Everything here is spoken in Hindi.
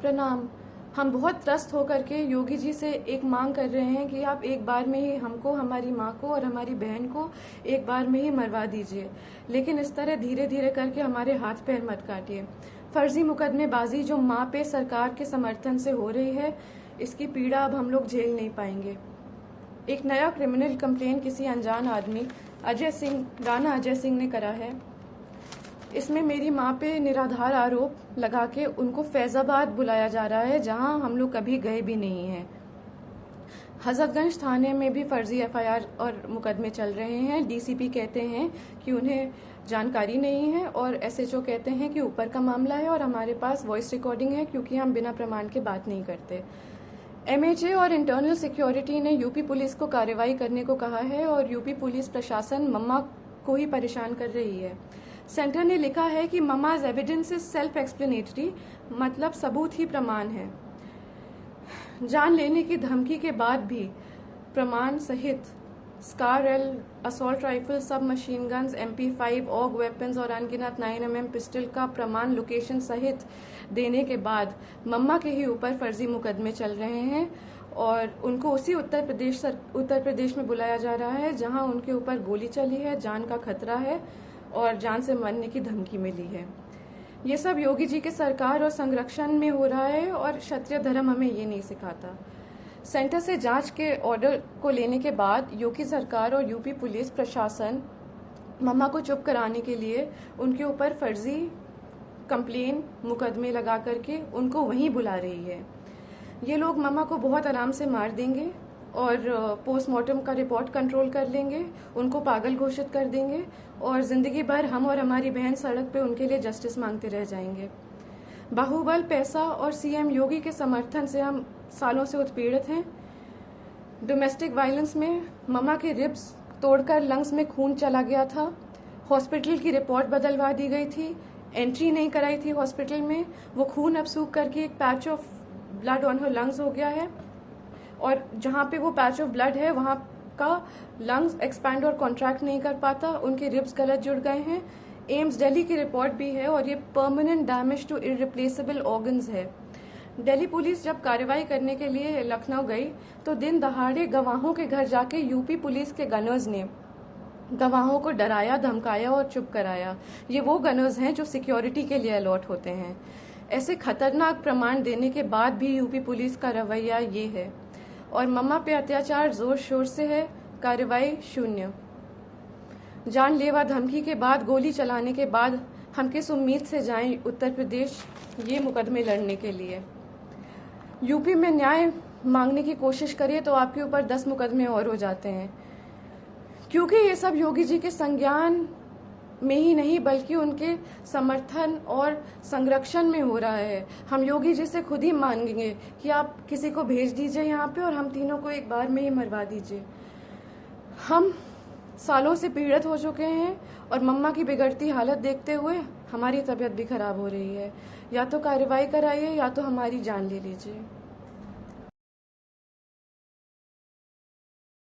प्रणाम। हम बहुत त्रस्त होकर के योगी जी से एक मांग कर रहे हैं कि आप एक बार में ही हमको, हमारी माँ को और हमारी बहन को एक बार में ही मरवा दीजिए, लेकिन इस तरह धीरे धीरे करके हमारे हाथ पैर मत काटिए। फर्जी मुकदमेबाजी जो माँ पे सरकार के समर्थन से हो रही है, इसकी पीड़ा अब हम लोग झेल नहीं पाएंगे। एक नया क्रिमिनल कंप्लेन किसी अनजान आदमी राणा अजय सिंह ने करा है। इसमें मेरी माँ पे निराधार आरोप लगा के उनको फैजाबाद बुलाया जा रहा है, जहां हम लोग कभी गए भी नहीं हैं। हजरतगंज थाने में भी फर्जी एफआईआर और मुकदमे चल रहे हैं। डीसीपी कहते हैं कि उन्हें जानकारी नहीं है और एसएचओ कहते हैं कि ऊपर का मामला है और हमारे पास वॉइस रिकॉर्डिंग है, क्योंकि हम बिना प्रमाण के बात नहीं करते। एमएचए और इंटरनल सिक्योरिटी ने यूपी पुलिस को कार्रवाई करने को कहा है और यूपी पुलिस प्रशासन मम्मा को ही परेशान कर रही है। सेंटर ने लिखा है कि mamma's evidence is self explanatory, मतलब सबूत ही प्रमाण है। जान लेने की धमकी के बाद भी प्रमाण सहित SCAR L, assault rifle, sub machine guns, MP5, AUG weapons और अनगिनत 9mm पिस्टल का प्रमाण लोकेशन सहित देने के बाद मम्मा के ही ऊपर फर्जी मुकदमे चल रहे हैं और उनको उसी उत्तर प्रदेश में बुलाया जा रहा है जहां उनके ऊपर गोली चली है, जान का खतरा है और जान से मरने की धमकी मिली है। ये सब योगी जी के सरकार और संरक्षण में हो रहा है और क्षत्रिय धर्म हमें ये नहीं सिखाता। सेंटर से जांच के ऑर्डर को लेने के बाद योगी सरकार और यूपी पुलिस प्रशासन मम्मा को चुप कराने के लिए उनके ऊपर फर्जी कंप्लेन मुकदमे लगा करके उनको वहीं बुला रही है। ये लोग मम्मा को बहुत आराम से मार देंगे और पोस्टमार्टम का रिपोर्ट कंट्रोल कर लेंगे, उनको पागल घोषित कर देंगे और जिंदगी भर हम और हमारी बहन सड़क पे उनके लिए जस्टिस मांगते रह जाएंगे। बाहुबल, पैसा और सीएम योगी के समर्थन से हम सालों से उत्पीड़ित हैं। डोमेस्टिक वायलेंस में मम्मा के रिब्स तोड़कर लंग्स में खून चला गया था। हॉस्पिटल की रिपोर्ट बदलवा दी गई थी, एंट्री नहीं कराई थी हॉस्पिटल में। वो खून अब सूख करके एक patch of blood on her lungs हो गया है और जहां पे वो पैच ऑफ ब्लड है वहां का लंग्स एक्सपैंड और कॉन्ट्रैक्ट नहीं कर पाता, उनके रिब्स गलत जुड़ गए हैं। एम्स दिल्ली की रिपोर्ट भी है और ये permanent damage to irreplaceable organs है। दिल्ली पुलिस जब कार्रवाई करने के लिए लखनऊ गई तो दिन दहाड़े गवाहों के घर जाके यूपी पुलिस के गनर्स ने गवाहों को डराया, धमकाया और चुप कराया। ये वो गनर्स हैं जो सिक्योरिटी के लिए अलॉट होते हैं। ऐसे खतरनाक प्रमाण देने के बाद भी यूपी पुलिस का रवैया ये है और मम्मा पे अत्याचार जोर शोर से है, कार्रवाई शून्य। जानलेवा धमकी के बाद, गोली चलाने के बाद हम किस उम्मीद से जाएं उत्तर प्रदेश ये मुकदमे लड़ने के लिए। यूपी में न्याय मांगने की कोशिश करिए तो आपके ऊपर 10 मुकदमे और हो जाते हैं, क्योंकि ये सब योगी जी के संज्ञान में ही नहीं बल्कि उनके समर्थन और संरक्षण में हो रहा है। हम योगी जी से खुद ही मांगेंगे कि आप किसी को भेज दीजिए यहाँ पे और हम तीनों को एक बार में ही मरवा दीजिए। हम सालों से पीड़ित हो चुके हैं और मम्मा की बिगड़ती हालत देखते हुए हमारी तबीयत भी खराब हो रही है। या तो कार्रवाई कराइए या तो हमारी जान ले लीजिए।